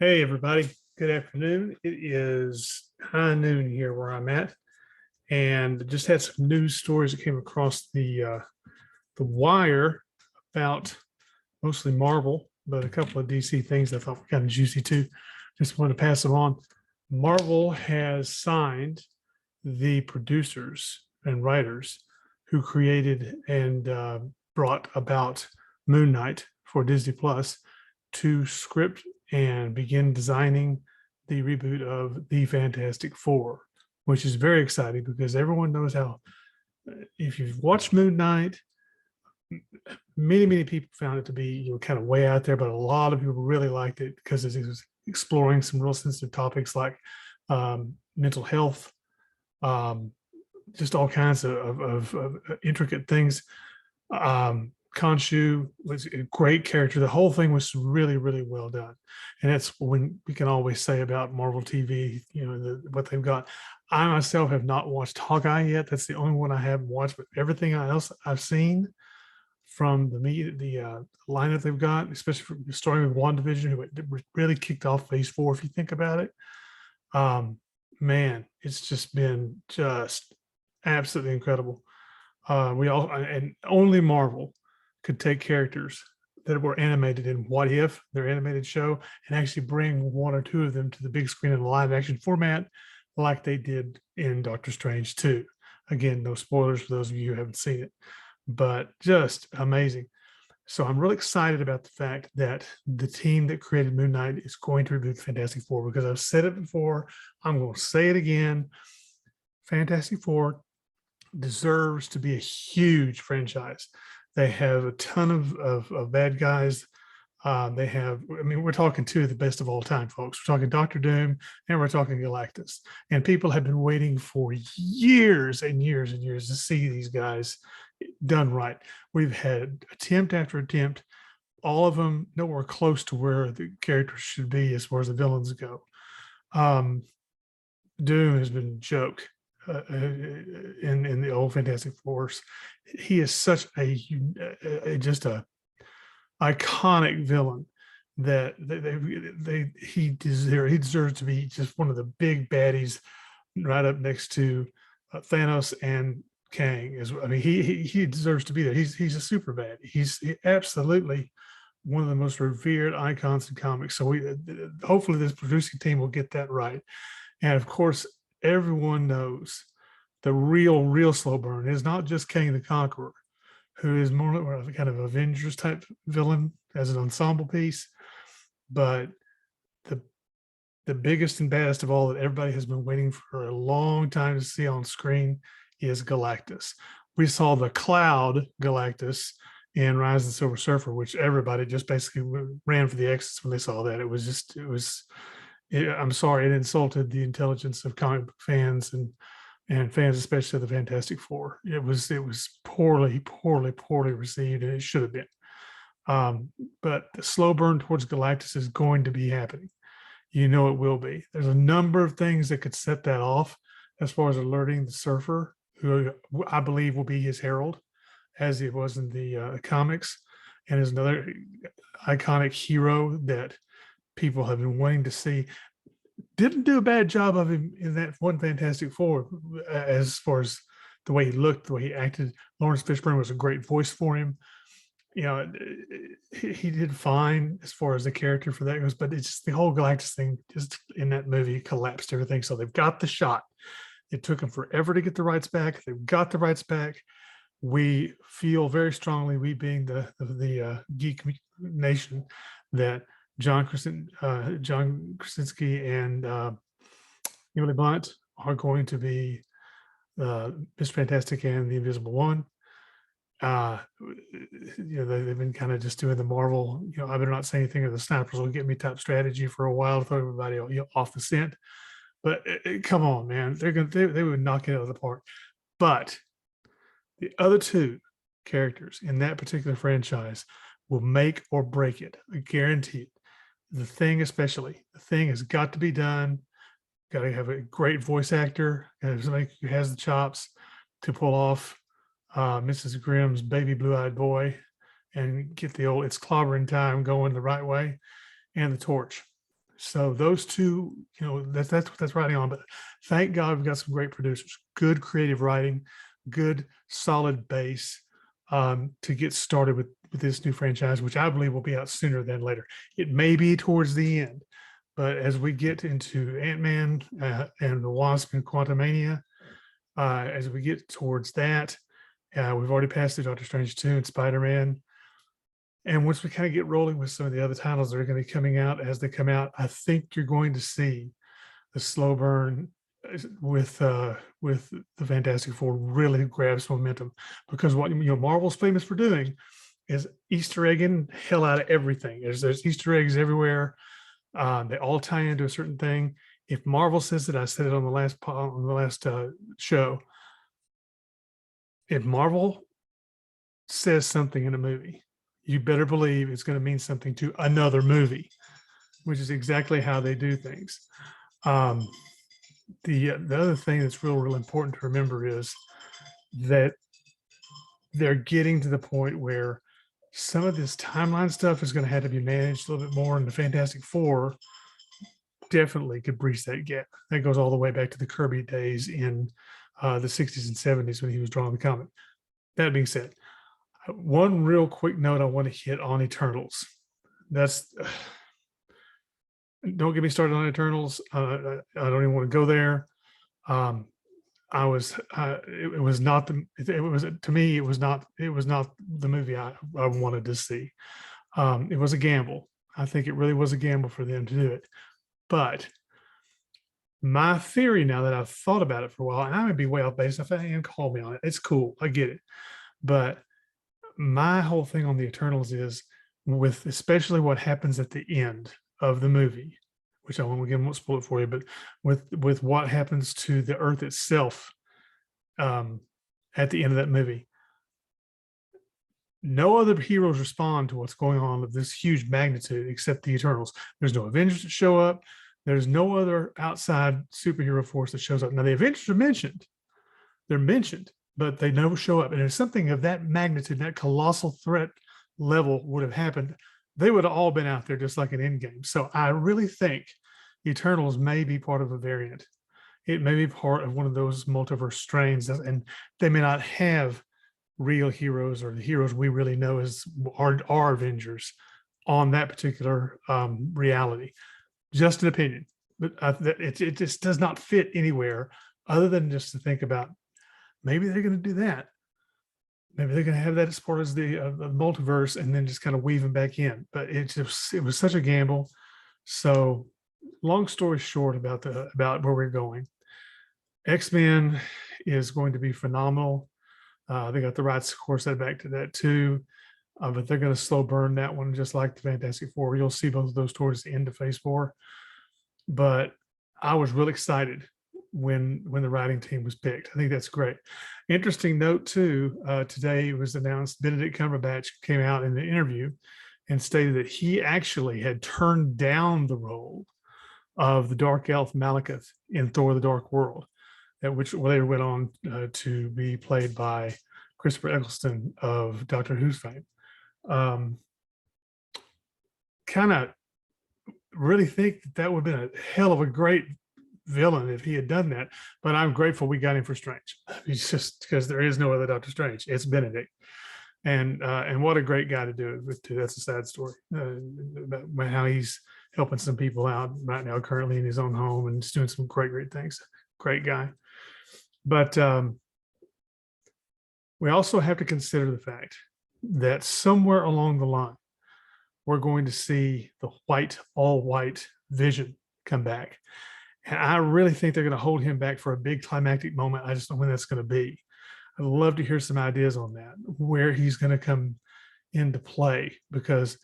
Hey, everybody. Good afternoon. It is high noon here where I'm at, and just had some news stories that came across the wire about mostly Marvel, but a couple of DC things I thought were kind of juicy too. Just wanted to pass them on. Marvel has signed the producers and writers who created and brought about Moon Knight for Disney Plus to script and begin designing the reboot of the Fantastic Four, which is very exciting because everyone knows how, if you've watched Moon Knight, many people found it to be kind of way out there, but a lot of people really liked it because it was exploring some real sensitive topics like mental health, um, just all kinds of intricate things. Khonshu was a great character. The whole thing was really well done, and that's when we can always say about Marvel TV. What they've got. I myself have not watched Hawkeye yet. That's the only one I haven't watched, but everything else I've seen from the lineup they've got, especially from starting with WandaVision, who really kicked off Phase 4. If you think about it, um, man, it's just been just absolutely incredible. We all and only Marvel could take characters that were animated in What If, their animated show, and actually bring one or two of them to the big screen in a live action format, like they did in Doctor Strange 2. Again, no spoilers for those of you who haven't seen it, but just amazing. So I'm really excited about the fact that the team that created Moon Knight is going to reboot Fantastic Four, because I've said it before. I'm going to say it again. Fantastic Four deserves to be a huge franchise. They have a ton of bad guys. They have, I mean, we're talking two of the best of all time, folks. We're talking Doctor Doom and we're talking Galactus. And people have been waiting for years and years and years to see these guys done right. We've had attempt after attempt, all of them nowhere close to where the characters should be as far as the villains go. Um, Doom has been a joke in the old Fantastic Fours. He is such a just a iconic villain that he deserves to be just one of the big baddies, right up next to Thanos and Kang. I mean, he deserves to be there. He's a super bad. He's absolutely one of the most revered icons in comics. So we hopefully this producing team will get that right. And of course, everyone knows the real slow burn is not just Kang the Conqueror, who is more of a kind of Avengers type villain as an ensemble piece, but the the biggest and baddest of all that everybody has been waiting for a long time to see on screen is Galactus. We saw the Cloud Galactus in Rise of the Silver Surfer, which everybody just basically ran for the exits when they saw that. I'm sorry, it insulted the intelligence of comic book fans and fans, especially of the Fantastic Four. It was poorly received, and it should have been. But the slow burn towards Galactus is going to be happening. You know it will be. There's a number of things that could set that off, as far as alerting the Surfer, who I believe will be his herald, as it was in the comics, and is another iconic hero that people have been wanting to see. Didn't do a bad job of him in that one Fantastic Four, as far as the way he looked, the way he acted. Lawrence Fishburne was a great voice for him. He did fine as far as the character for that goes, but it's just the whole Galactus thing just in that movie collapsed everything. So they've got the shot. It took them forever to get the rights back. They've got the rights back. We feel very strongly, we being the geek nation, that John Krasinski and Emily Blunt are going to be Mr. Fantastic and the Invisible One. They've been kind of just doing the Marvel, I better not say anything, or the snipers will get me type strategy for a while to throw everybody off the scent. But come on, man, they would knock it out of the park. But the other two characters in that particular franchise will make or break it. I guarantee it. The Thing, especially, the Thing has got to be done. Got to have a great voice actor, and somebody who has the chops to pull off Mrs. Grimm's baby blue-eyed boy and get the old "it's clobbering time" going the right way. And the Torch, So those two, that's writing on. But thank God we've got some great producers, good creative writing, good solid base to get started with this new franchise, which I believe will be out sooner than later. It may be towards the end, but as we get into Ant-Man and the Wasp and Quantumania, as we get towards that, we've already passed through Doctor Strange 2 and Spider-Man. And once we kind of get rolling with some of the other titles that are going to be coming out as they come out, I think you're going to see the slow burn with the Fantastic Four really grabs momentum, because what Marvel's famous for doing is Easter egging hell out of everything. There's Easter eggs everywhere. They all tie into a certain thing. If Marvel says it, I said it on the last show. If Marvel says something in a movie, you better believe it's going to mean something to another movie, which is exactly how they do things. The other thing that's real important to remember is that they're getting to the point where some of this timeline stuff is going to have to be managed a little bit more, and the Fantastic Four definitely could breach that gap. That goes all the way back to the Kirby days in the 60s and 70s when he was drawing the comic. That being said, one real quick note I want to hit on Eternals. Don't get me started on Eternals. I don't even want to go there. It was not the movie I wanted to see. It was a gamble. I think it really was a gamble for them to do it. But my theory, now that I've thought about it for a while, and I may be way off base, if I am, call me on it. It's cool. I get it. But my whole thing on the Eternals is, with especially what happens at the end of the movie, which I won't spoil it for you, but with what happens to the Earth itself at the end of that movie, no other heroes respond to what's going on of this huge magnitude except the Eternals. There's no Avengers that show up. There's no other outside superhero force that shows up. Now, the Avengers are mentioned. They're mentioned, but they never show up. And if something of that magnitude, that colossal threat level would have happened, they would have all been out there just like an Endgame. So I really think Eternals may be part of a variant. It may be part of one of those multiverse strains, and they may not have real heroes or the heroes we really know as our Avengers on that particular reality. Just an opinion, but it just does not fit anywhere other than just to think about maybe they're going to do that. Maybe they're going to have that as part of the multiverse and then just kind of weave them back in. But it was such a gamble. So long story short about where we're going, X-Men is going to be phenomenal. They got the rights, of course, that back to that too. But they're going to slow burn that one, just like the Fantastic Four. You'll see both of those towards the end of Phase 4. But I was really excited when the writing team was picked. I think that's great. Interesting note too, today it was announced Benedict Cumberbatch came out in the interview and stated that he actually had turned down the role of the Dark Elf Malekith in Thor: The Dark World, which later went on to be played by Christopher Eccleston of Doctor Who's fame. Kind of really think that would have been a hell of a great villain if he had done that, but I'm grateful we got him for Strange. It's just because there is no other Doctor Strange. It's Benedict, and what a great guy to do it with too. That's a sad story about how he's helping some people out right now currently in his own home and just doing some great things. Great guy. But we also have to consider the fact that somewhere along the line, we're going to see the all white Vision come back. And I really think they're going to hold him back for a big climactic moment. I just don't know when that's going to be. I'd love to hear some ideas on that, where he's going to come into play, because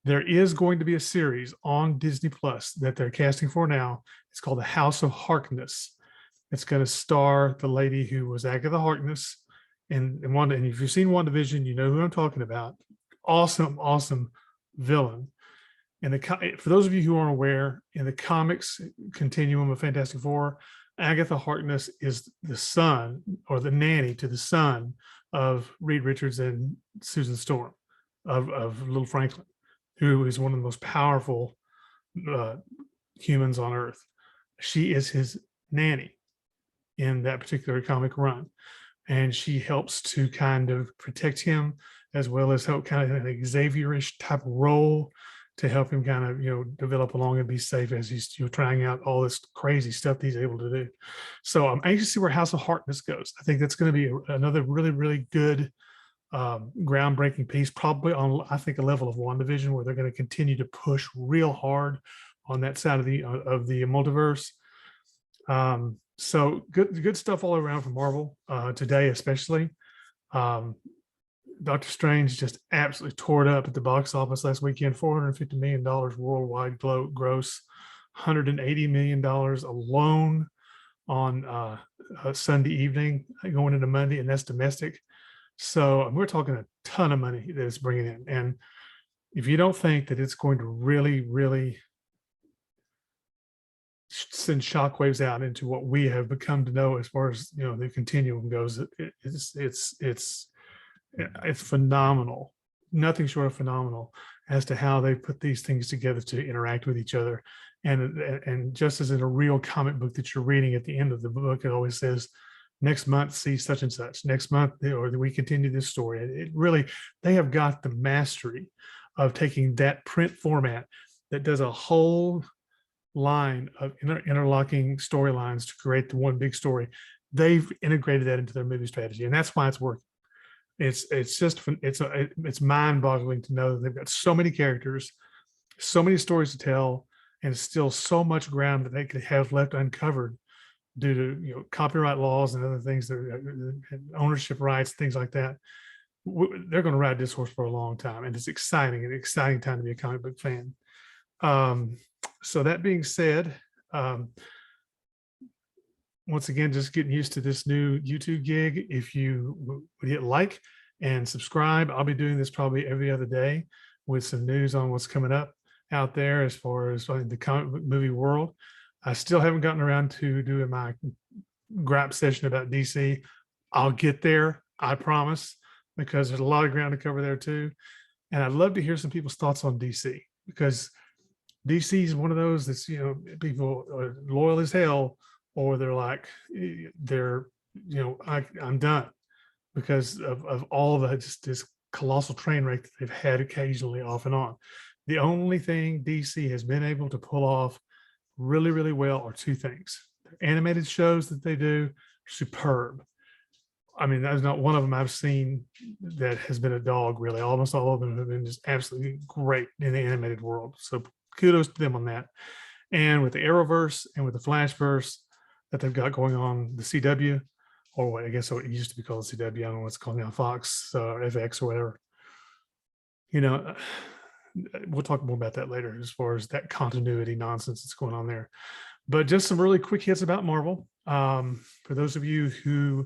there is going to be a series on Disney Plus that they're casting for now. It's called The House of Harkness. It's going to star the lady who was Agatha Harkness and if you've seen WandaVision, you know who I'm talking about. Awesome villain. And for those of you who aren't aware, in the comics continuum of Fantastic Four, Agatha Harkness is the son, or the nanny to the son, of Reed Richards and Susan Storm of Little Franklin, who is one of the most powerful humans on Earth. She is his nanny in that particular comic run, and she helps to kind of protect him, as well as help kind of an Xavier-ish type of role to help him kind of, develop along and be safe as he's, trying out all this crazy stuff that he's able to do. So I'm anxious to see where House of Harkness goes. I think that's going to be another really, really good groundbreaking piece, probably on, I think, a level of WandaVision, where they're going to continue to push real hard on that side of the multiverse. So good stuff all around from Marvel today, especially. Doctor Strange just absolutely tore it up at the box office last weekend. $450 million worldwide gross, $180 million alone on Sunday evening going into Monday, and that's domestic. So we're talking a ton of money that it's bringing in. And if you don't think that it's going to really, really send shockwaves out into what we have become to know as far as the continuum goes, it's phenomenal. Nothing short of phenomenal as to how they put these things together to interact with each other. And just as in a real comic book that you're reading, at the end of the book, it always says, next month, see such and such. Next month, or we continue this story. It really, they have got the mastery of taking that print format that does a whole line of interlocking storylines to create the one big story. They've integrated that into their movie strategy, and that's why it's working. It's mind-boggling to know that they've got so many characters, so many stories to tell, and still so much ground that they could have left uncovered due to copyright laws and other things, that ownership rights, things like that. They're going to ride this horse for a long time, and it's an exciting time to be a comic book fan. So that being said, once again, just getting used to this new YouTube gig. If you would hit like and subscribe, I'll be doing this probably every other day with some news on what's coming up out there as far as the comic book movie world. I still haven't gotten around to doing my gripe session about DC. I'll get there, I promise, because there's a lot of ground to cover there too. And I'd love to hear some people's thoughts on DC, because DC is one of those that's, people are loyal as hell, or they're like, I'm done, because of all of just this colossal train wreck that they've had occasionally off and on. The only thing DC has been able to pull off really, really well are two things. Their animated shows that they do are superb. I mean, there's not one of them I've seen that has been a dog, really. Almost all of them have been just absolutely great in the animated world. So kudos to them on that. And with the Arrowverse and with the Flashverse that they've got going on, the CW, or what I guess it used to be called CW, I don't know what it's called now, Fox, FX or whatever. We'll talk more about that later as far as that continuity nonsense that's going on there. But just some really quick hits about Marvel. For those of you who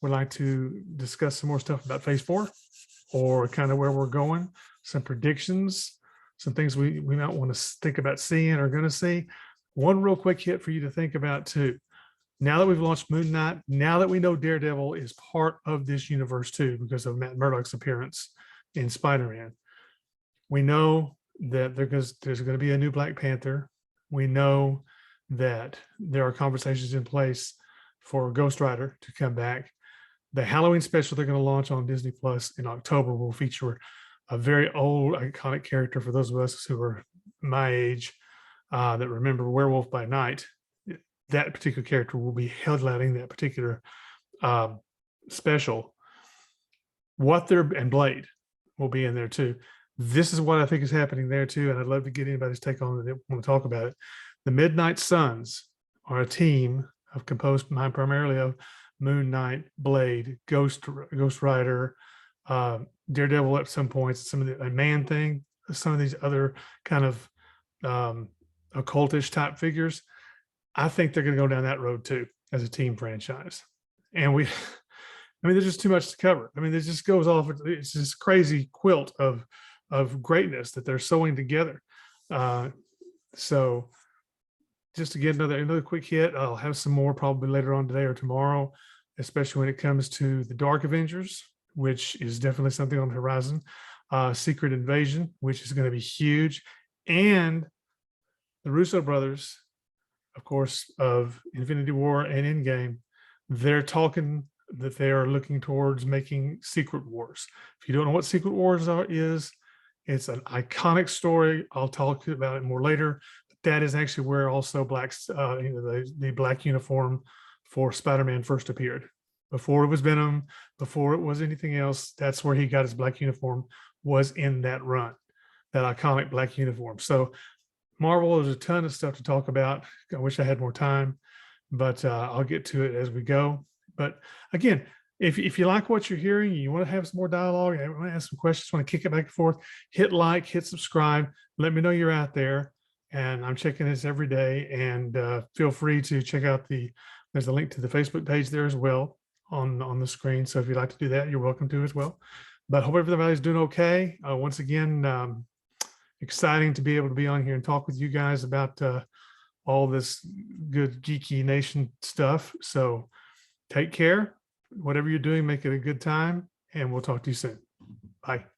would like to discuss some more stuff about Phase 4, or kind of where we're going, some predictions, some things we might want to think about seeing or going to see. One real quick hit for you to think about too. Now that we've launched Moon Knight, now that we know Daredevil is part of this universe too, because of Matt Murdock's appearance in Spider-Man, we know that there's going to be a new Black Panther. We know that there are conversations in place for Ghost Rider to come back. The Halloween special they're going to launch on Disney Plus in October will feature a very old iconic character for those of us who are my age that remember Werewolf by Night. That particular character will be headlining that particular special. And Blade will be in there too. This is what I think is happening there too, and I'd love to get anybody's take on it. Want to talk about it. The Midnight Suns are a team composed primarily of Moon Knight, Blade, Ghost Rider, Daredevil at some points, some of the Man-Thing, some of these other kind of occultish type figures. I think they're going to go down that road too as a team franchise. And there's just too much to cover. I mean, it just goes off. It's this crazy quilt of greatness that they're sewing together. So just to get another quick hit, I'll have some more probably later on today or tomorrow, especially when it comes to the Dark Avengers, which is definitely something on the horizon. Secret Invasion, which is going to be huge, and the Russo brothers, of course, of Infinity War and Endgame, they're talking that they are looking towards making Secret Wars. If you don't know what Secret Wars is, it's an iconic story. I'll talk about it more later. That is actually where also the black uniform for Spider-Man first appeared. Before it was Venom, before it was anything else, that's where he got his black uniform, was in that run, that iconic black uniform. So Marvel, there's a ton of stuff to talk about. I wish I had more time, but I'll get to it as we go. But again, if you like what you're hearing, you want to have some more dialogue, I want to ask some questions, want to kick it back and forth, hit like, hit subscribe, let me know you're out there. And I'm checking this every day. And feel free to check out there's a link to the Facebook page there as well on the screen. So if you'd like to do that, you're welcome to as well. But hope everybody's doing okay. Once again, exciting to be able to be on here and talk with you guys about all this good geeky nation stuff. So take care. Whatever you're doing, make it a good time, and we'll talk to you soon. Bye.